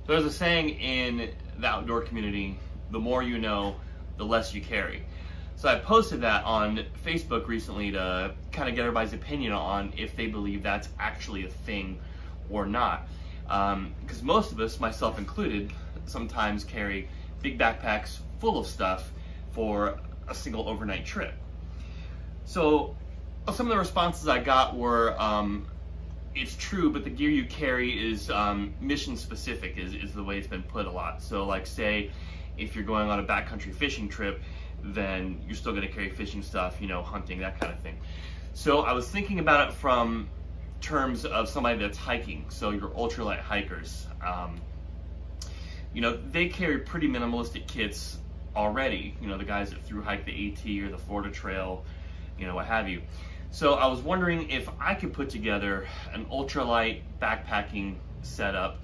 So there's a saying in the outdoor community, the more you know, the less you carry. So I posted that on Facebook recently to kind of get everybody's opinion on if they believe that's actually a thing or not. Because most of us, myself included, sometimes carry big backpacks full of stuff for a single overnight trip. So some of the responses I got were, it's true, but the gear you carry is mission specific, is the way it's been put a lot. So like say, if you're going on a backcountry fishing trip, then you're still gonna carry fishing stuff, you know, hunting, that kind of thing. So I was thinking about it from terms of somebody that's hiking, so your ultralight hikers. You know, they carry pretty minimalistic kits already, you know, the guys that through hike the AT or the Florida Trail, you know, what have you. So I was wondering if I could put together an ultralight backpacking setup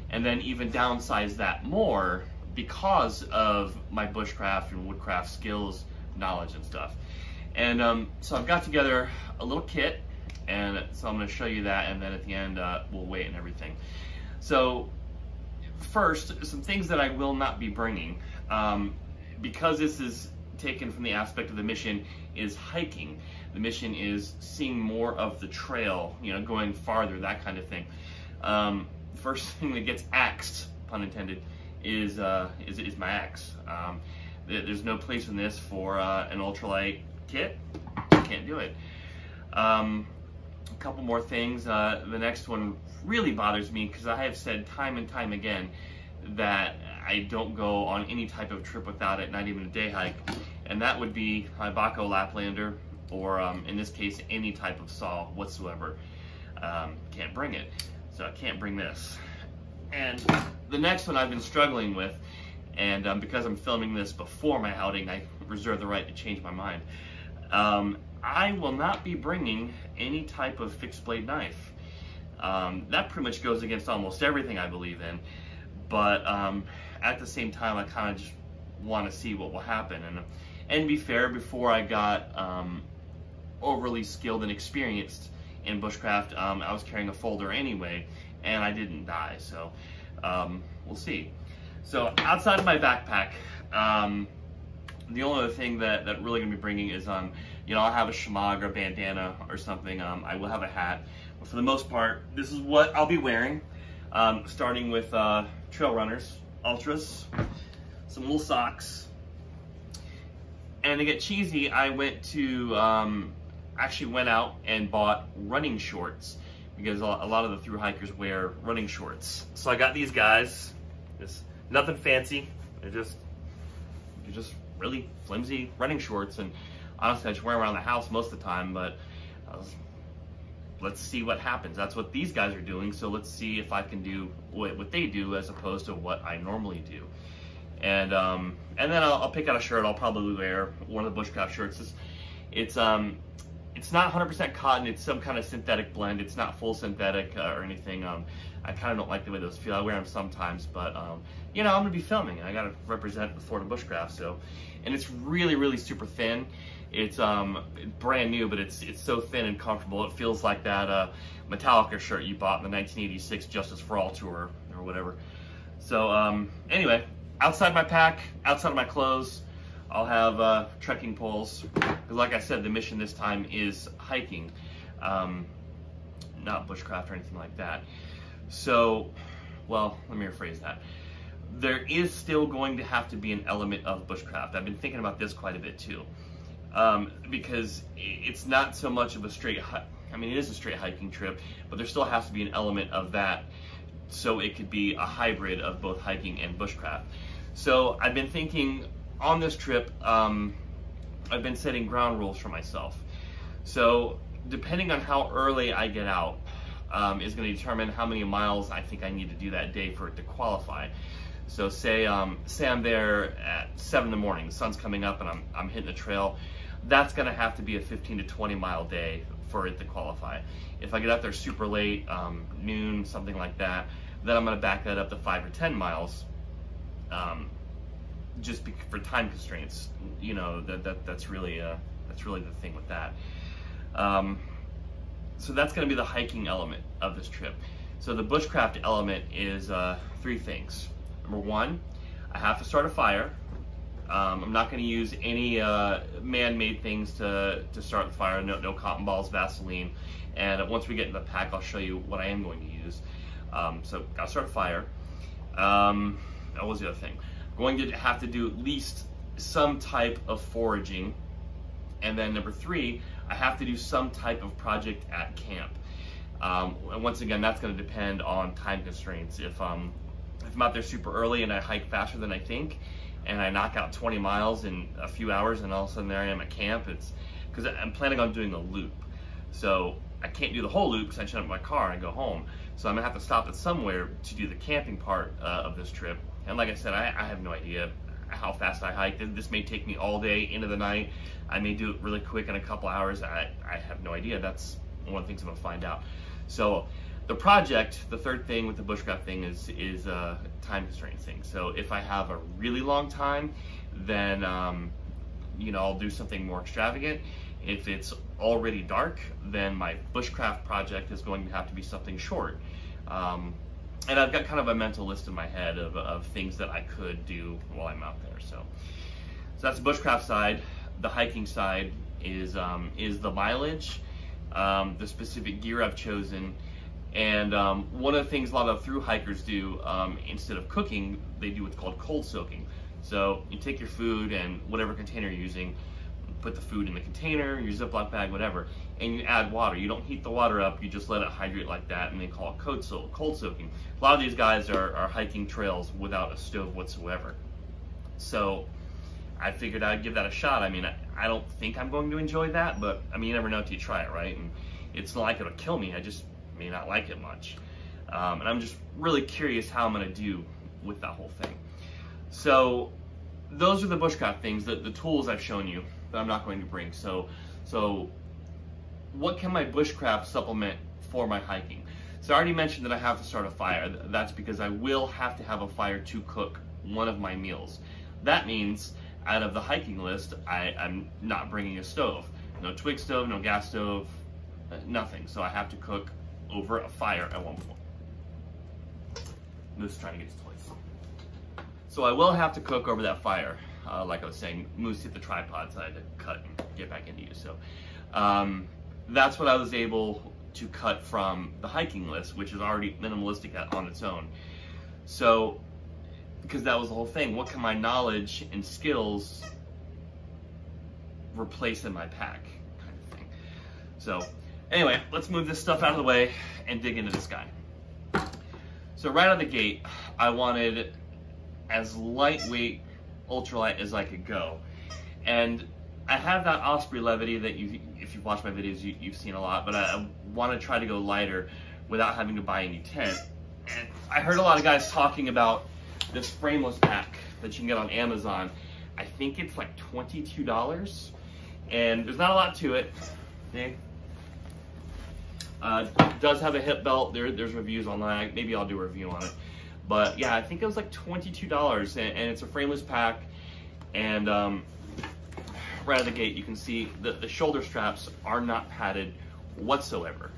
and then even downsize that more because of my bushcraft and woodcraft skills, knowledge and stuff. And so I've got together a little kit, and so I'm going to show you that, and then at the end we'll weigh it and everything. So first, some things that I will not be bringing, because this is taken from the aspect of the mission is hiking. The mission is seeing more of the trail, you know, going farther, that kind of thing. First thing that gets axed, pun intended, is my axe. There's no place in this for an ultralight kit. Can't do it. A couple more things. The next one really bothers me because I have said time and time again that I don't go on any type of trip without it, not even a day hike, and that would be my Baco Laplander, or in this case, any type of saw whatsoever. Can't bring it, so I can't bring this. And the next one I've been struggling with, and because I'm filming this before my outing, I reserve the right to change my mind. I will not be bringing any type of fixed blade knife. That pretty much goes against almost everything I believe in, but at the same time, I kind of just want to see what will happen. And to be fair, before I got overly skilled and experienced in bushcraft, I was carrying a folder anyway, and I didn't die, so we'll see. So outside of my backpack, the only other thing that really gonna be bringing is, you know, I'll have a shemagh or a bandana or something. I will have a hat, but for the most part, this is what I'll be wearing. Starting with trail runners, ultras, some little socks, and to get cheesy, I went to actually went out and bought running shorts, because a lot of the thru hikers wear running shorts. So I got these guys. It's nothing fancy. They're just really flimsy running shorts, and honestly, I just wear them around the house most of the time. But let's see what happens. That's what these guys are doing. So let's see if I can do what they do as opposed to what I normally do. And then I'll pick out a shirt. I'll probably wear one of the bushcraft shirts. It's not 100% cotton, it's some kind of synthetic blend. It's not full synthetic or anything. I kind of don't like the way those feel. I wear them sometimes, but you know, I'm gonna be filming and I gotta represent the Florida bushcraft. So, and it's really, really super thin. It's brand new, but it's so thin and comfortable. It feels like that Metallica shirt you bought in the 1986 Justice for All tour or whatever. So anyway, outside my pack, outside of my clothes, I'll have trekking poles, because like I said, the mission this time is hiking, not bushcraft or anything like that. So, well, let me rephrase that. There is still going to have to be an element of bushcraft. I've been thinking about this quite a bit too, because it's not so much of a straight, I mean, it is a straight hiking trip, but there still has to be an element of that, so it could be a hybrid of both hiking and bushcraft. So I've been thinking, on this trip, I've been setting ground rules for myself. So depending on how early I get out is going to determine how many miles I think I need to do that day for it to qualify. So say I'm there at 7 in the morning, the sun's coming up and I'm hitting the trail. That's going to have to be a 15 to 20 mile day for it to qualify. If I get out there super late, noon, something like that, then I'm going to back that up to 5 or 10 miles. Just for time constraints, you know, that's really the thing with that. So that's going to be the hiking element of this trip. So the bushcraft element is 3 things. Number 1, I have to start a fire. I'm not going to use any man-made things to start the fire. No cotton balls, Vaseline. And once we get in the pack, I'll show you what I am going to use. So got to start a fire. What was the other thing? Going to have to do at least some type of foraging. And then number 3, I have to do some type of project at camp. And once again, that's going to depend on time constraints. If I'm out there super early and I hike faster than I think, and I knock out 20 miles in a few hours, and all of a sudden there I am at camp, it's because I'm planning on doing a loop. So I can't do the whole loop because I shut up my car and go home. So I'm gonna have to stop at somewhere to do the camping part of this trip. And like I said, I have no idea how fast I hike. This may take me all day into the night. I may do it really quick in a couple hours. I have no idea. That's one of the things I'm gonna find out. So the project, the third thing with the bushcraft thing is time constraint thing. So if I have a really long time, then you know, I'll do something more extravagant. If it's already dark, then my bushcraft project is going to have to be something short. And I've got kind of a mental list in my head of things that I could do while I'm out there. So that's the bushcraft side. The hiking side is the mileage, the specific gear I've chosen, and one of the things a lot of thru hikers do, instead of cooking, they do what's called cold soaking. So you take your food and whatever container you're using, put the food in the container, your Ziploc bag, whatever, and you add water. You don't heat the water up, you just let it hydrate like that, and they call it cold soaking. A lot of these guys are hiking trails without a stove whatsoever. So I figured I'd give that a shot. I mean, I don't think I'm going to enjoy that, but I mean, you never know till you try it, right? And it's not like it'll kill me, I just may not like it much. And I'm just really curious how I'm gonna do with that whole thing. So those are the bushcraft things, the tools I've shown you that I'm not going to bring. So what can my bushcraft supplement for my hiking? So I already mentioned that I have to start a fire. That's because I will have to have a fire to cook one of my meals. That means out of the hiking list, I'm not bringing a stove. No twig stove, no gas stove, nothing. So I have to cook over a fire at one point. Moose is trying to get his toys. So I will have to cook over that fire. Like I was saying, Moose hit the tripod, so I had to cut and get back into use. So that's what I was able to cut from the hiking list, which is already minimalistic on its own. So, because that was the whole thing, what can my knowledge and skills replace in my pack, kind of thing. So anyway, let's move this stuff out of the way and dig into this guy. So right out of the gate, I wanted as lightweight ultralight as I could go. And I have that Osprey levity that if you've watched my videos, you've seen a lot, but I want to try to go lighter without having to buy a new tent. And I heard a lot of guys talking about this frameless pack that you can get on Amazon. I think it's like $22, and there's not a lot to it. It does have a hip belt. There's reviews online. Maybe I'll do a review on it. But yeah, I think it was like $22, and it's a frameless pack. And right out of the gate, you can see that the shoulder straps are not padded whatsoever.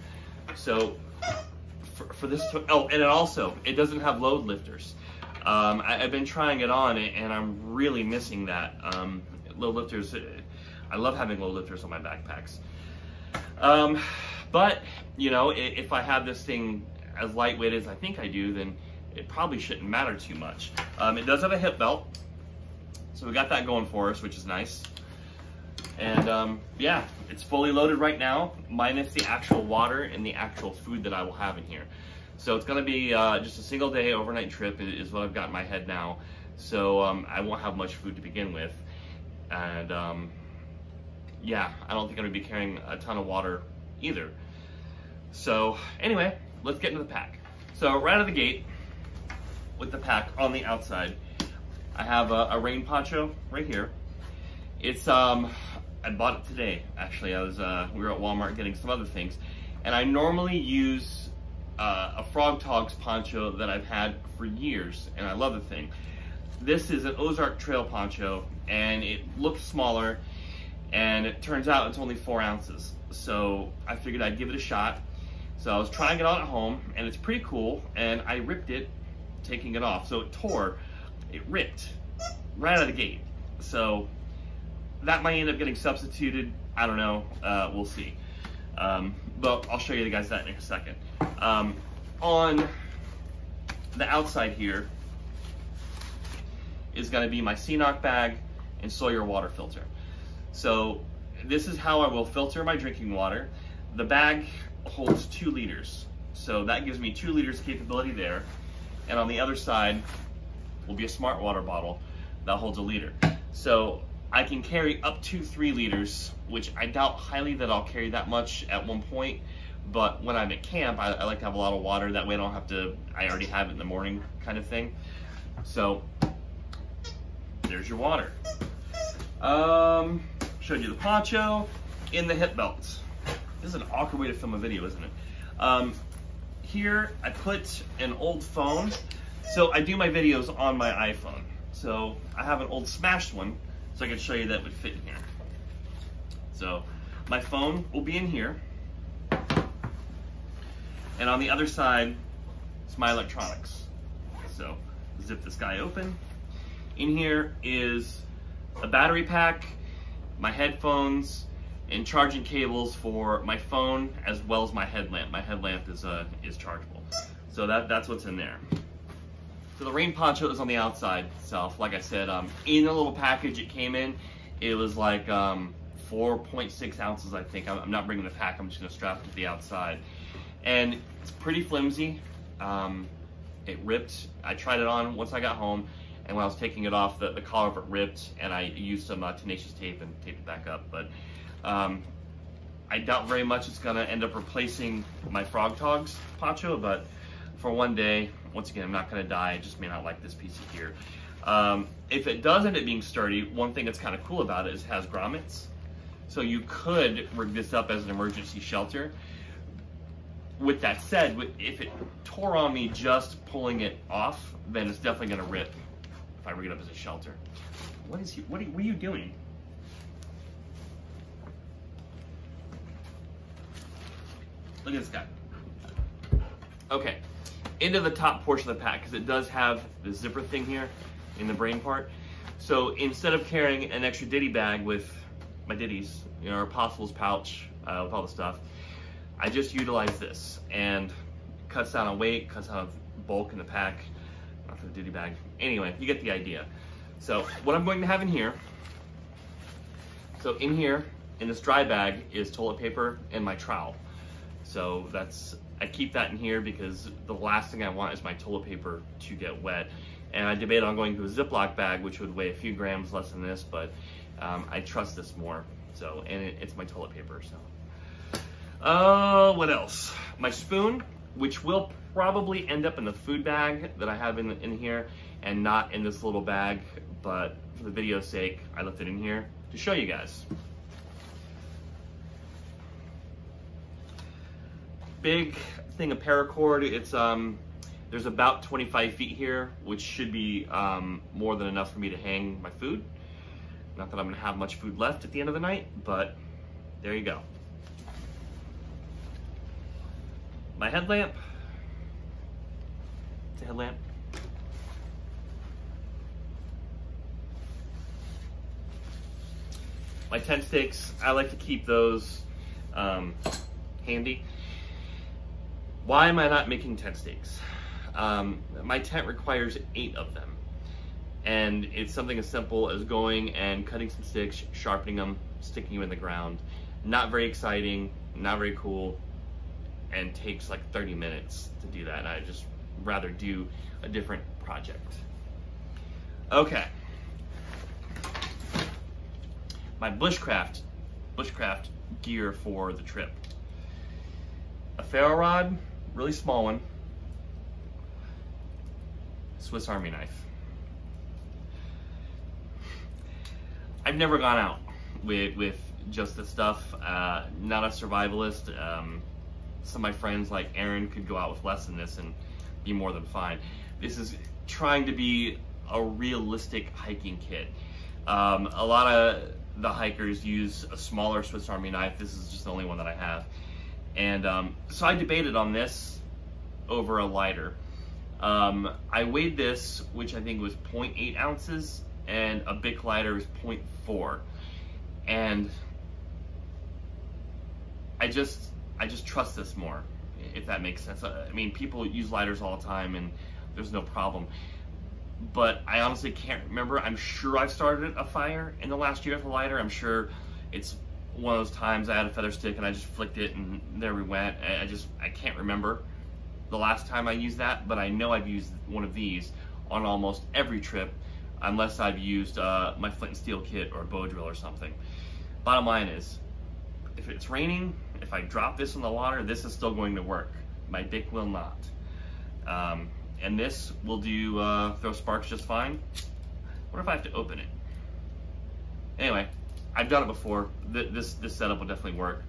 So for this, oh, and it doesn't have load lifters. I've been trying it on, and I'm really missing that. Load lifters, I love having load lifters on my backpacks. But you know, if I have this thing as lightweight as I think I do, then it probably shouldn't matter too much. It does have a hip belt, so we got that going for us, which is nice. And yeah, it's fully loaded right now, minus the actual water and the actual food that I will have in here. So it's gonna be just a single day overnight trip is what I've got in my head now. So I won't have much food to begin with. And yeah, I don't think I'm gonna be carrying a ton of water either. So anyway, let's get into the pack. So right out of the gate, with the pack on the outside, I have a rain poncho right here. It's I bought it today, actually. We were at Walmart getting some other things, and I normally use a Frog Togs poncho that I've had for years, and I love the thing. This is an Ozark Trail poncho, and it looks smaller, and it turns out it's only 4 ounces. So I figured I'd give it a shot. So I was trying it on at home, and it's pretty cool, and I ripped it taking it off. So it ripped right out of the gate. So that might end up getting substituted. I don't know, we'll see. But I'll show you guys that in a second. On the outside here is gonna be my Sea-Knock bag and Sawyer water filter. So this is how I will filter my drinking water. The bag holds 2 liters. So that gives me 2 liters capability there. And on the other side will be a smart water bottle that holds 1 liter. So I can carry up to 3 liters, which I doubt highly that I'll carry that much at one point. But when I'm at camp, I like to have a lot of water. That way I don't have to, I already have it in the morning kind of thing. So there's your water. Showed you the poncho in the hip belts. This is an awkward way to film a video, isn't it? Here I put an old phone. So I do my videos on my iPhone. So I have an old smashed one, so I can show you that would fit in here. So my phone will be in here. And on the other side is my electronics. So zip this guy open. In here is a battery pack, my headphones, and charging cables for my phone as well as my headlamp. My headlamp is chargeable. So that's what's in there. So the rain poncho is on the outside itself. Like I said, in the little package it came in, it was like 4.6 ounces, I think. I'm not bringing the pack, I'm just gonna strap it to the outside. And it's pretty flimsy. It ripped. I tried it on once I got home, and when I was taking it off, the collar of it ripped, and I used some tenacious tape and taped it back up. But I doubt very much it's gonna end up replacing my Frog Togs poncho, but for one day, once again, I'm not gonna die. I just may not like this piece of gear. If it does end up being sturdy, one thing that's kind of cool about it is it has grommets. So you could rig this up as an emergency shelter. With that said, if it tore on me just pulling it off, then it's definitely gonna rip if I rig it up as a shelter. What are you doing? Look at this guy. Okay, into the top portion of the pack, because it does have the zipper thing here in the brain part. So instead of carrying an extra ditty bag with my ditties, you know, or Possibles pouch with all the stuff, I just utilize this, and cuts down on weight, cuts down on bulk in the pack, not for the ditty bag. Anyway, you get the idea. So what I'm going to have in here, so in here, in this dry bag, is toilet paper and my trowel. So I keep that in here because the last thing I want is my toilet paper to get wet. And I debated on going to a Ziploc bag, which would weigh a few grams less than this, but I trust this more. So, and it's my toilet paper, so. What else? My spoon, which will probably end up in the food bag that I have in here and not in this little bag, but for the video's sake, I left it in here to show you guys. Big thing of paracord. It's there's about 25 feet here, which should be more than enough for me to hang my food. Not that I'm gonna have much food left at the end of the night, but there you go. My headlamp. It's a headlamp. My tent stakes, I like to keep those handy. Why am I not making tent stakes? My tent requires 8 of them. And it's something as simple as going and cutting some sticks, sharpening them, sticking them in the ground. Not very exciting, not very cool, and takes like 30 minutes to do that. And I just rather do a different project. Okay. My bushcraft gear for the trip. A ferro rod, really small one. Swiss Army knife. I've never gone out with just this stuff. Not a survivalist. Some of my friends like Aaron could go out with less than this and be more than fine. This is trying to be a realistic hiking kit. A lot of the hikers use a smaller Swiss Army knife. This is just the only one that I have. And so I debated on this over a lighter. I weighed this, which I think was 0.8 ounces, and a Bic lighter is 0.4. And I just trust this more, if that makes sense. I mean, people use lighters all the time and there's no problem. But I honestly can't remember. I'm sure I've started a fire in the last year with a lighter. I'm sure it's one of those times I had a feather stick and I just flicked it and there we went. I can't remember the last time I used that, but I know I've used one of these on almost every trip, unless I've used my flint and steel kit or bow drill or something. Bottom line is, if it's raining, if I drop this in the water, this is still going to work. My Bic will not. And this will do throw sparks just fine. What if I have to open it? Anyway, I've done it before. This setup will definitely work.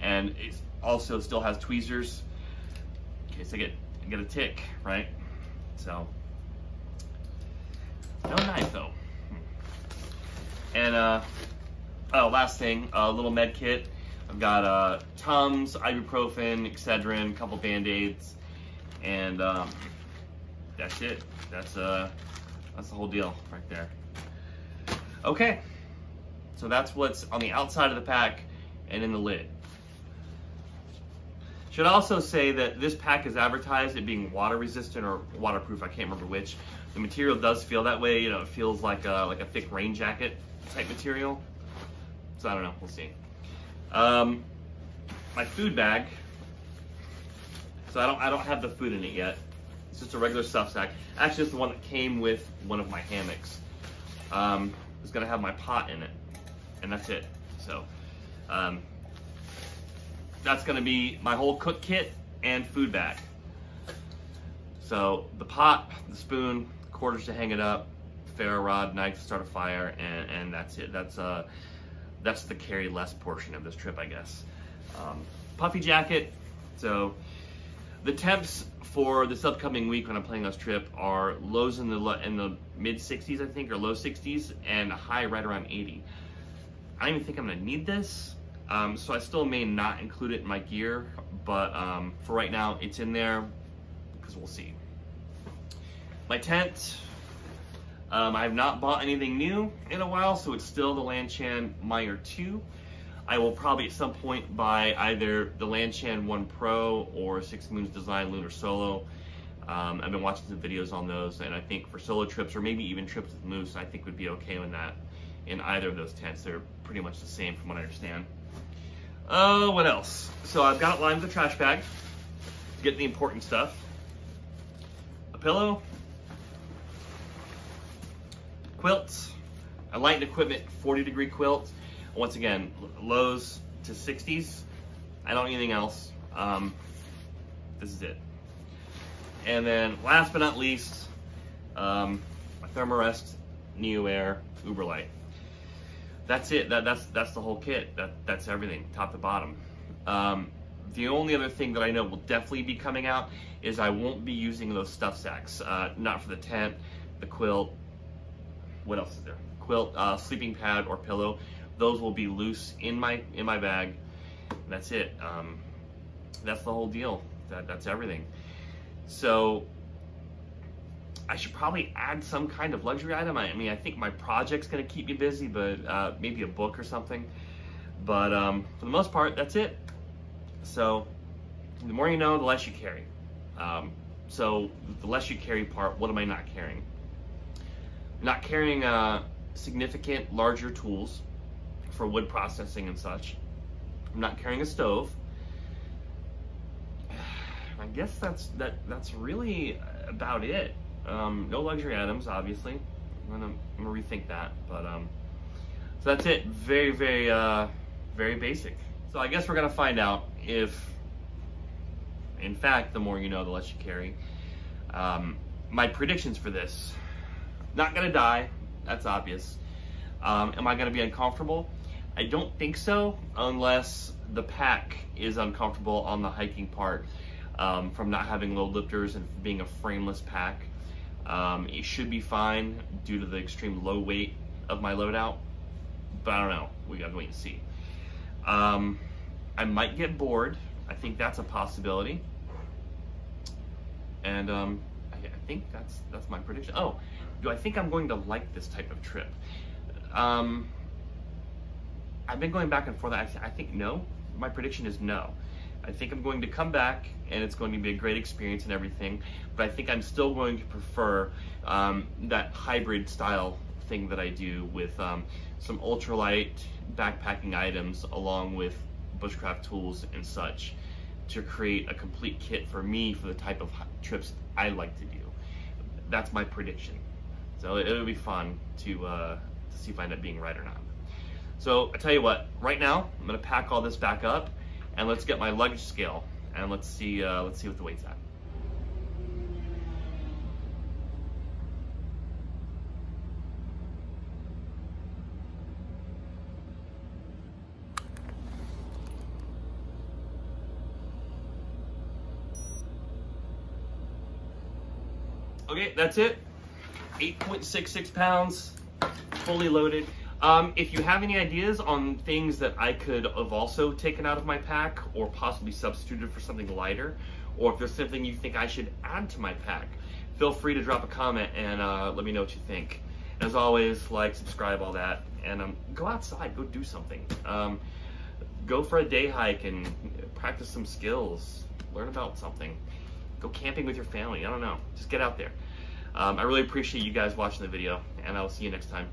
And it also still has tweezers in case I get a tick, right? So, no knife though. And oh, last thing, a little med kit. I've got Tums, ibuprofen, Excedrin, a couple Band-Aids, and that's it. That's the whole deal right there. Okay, so that's what's on the outside of the pack and in the lid. Should also say that this pack is advertised as being water resistant or waterproof. I can't remember which. The material does feel that way. You know, it feels like a thick rain jacket type material. So I don't know. We'll see. My food bag. So I don't have the food in it yet. It's just a regular stuff sack. Actually, it's the one that came with one of my hammocks. It's gonna have my pot in it, and that's it. So that's gonna be my whole cook kit and food bag. So the pot, the spoon, quarters to hang it up, ferro rod, knife to start a fire, and that's it. That's the carry less portion of this trip, I guess. Puffy jacket. So the temps for this upcoming week when I'm planning this trip are lows in the mid 60s, I think, or low 60s, and a high right around 80. I don't even think I'm gonna need this, so I still may not include it in my gear, but for right now, it's in there because we'll see. My tent, I have not bought anything new in a while, so it's still the Lanchan Meyer 2. I will probably at some point buy either the Lanchan 1 Pro or Six Moons Design Lunar Solo. I've been watching some videos on those, and I think for solo trips or maybe even trips with Moose, I think would be okay with that in either of those tents. They're pretty much the same from what I understand. What else? So I've got it lined with a trash bag to get the important stuff. A pillow, quilts, a light and equipment 40-degree quilt. Once again, lows to 60s. I don't need anything else. This is it. And then last but not least, my Thermarest Neo Air Uber Light. That's it. That's the whole kit. That's everything, top to bottom. The only other thing that I know will definitely be coming out is I won't be using those stuff sacks. Not for the tent, the quilt. What else is there? Quilt, sleeping pad, or pillow. Those will be loose in my bag. That's it. That's the whole deal. That's everything. So I should probably add some kind of luxury item. I mean, I think my project's gonna keep me busy, but maybe a book or something. But for the most part, that's it. So the more you know, the less you carry. So the less you carry part, what am I not carrying? Not carrying significant larger tools for wood processing and such. I'm not carrying a stove. I guess that's really about it. No luxury items, obviously. I'm gonna rethink that, but so that's it. Very, very, very basic. So I guess we're gonna find out if, in fact, the more you know, the less you carry. My predictions for this: not gonna die. That's obvious. Am I gonna be uncomfortable? I don't think so, unless the pack is uncomfortable on the hiking part from not having load lifters and being a frameless pack. It should be fine due to the extreme low weight of my loadout, but I don't know. We gotta wait and see. I might get bored. I think that's a possibility. And I think that's my prediction. Oh, do I think I'm going to like this type of trip? I've been going back and forth. I think no. My prediction is no. I think I'm going to come back and it's going to be a great experience and everything, but I think I'm still going to prefer that hybrid style thing that I do with some ultralight backpacking items along with bushcraft tools and such to create a complete kit for me for the type of trips I like to do. That's my prediction. So it'll be fun to see if I end up being right or not. So I tell you what, right now I'm gonna pack all this back up and let's get my luggage scale and let's see what the weight's at. Okay, that's it. 8.66 pounds, fully loaded. If you have any ideas on things that I could have also taken out of my pack or possibly substituted for something lighter, or if there's something you think I should add to my pack, feel free to drop a comment and let me know what you think. As always, like, subscribe, all that, and go outside, go do something. Go for a day hike and practice some skills, learn about something. Go camping with your family, I don't know, just get out there. I really appreciate you guys watching the video, and I will see you next time.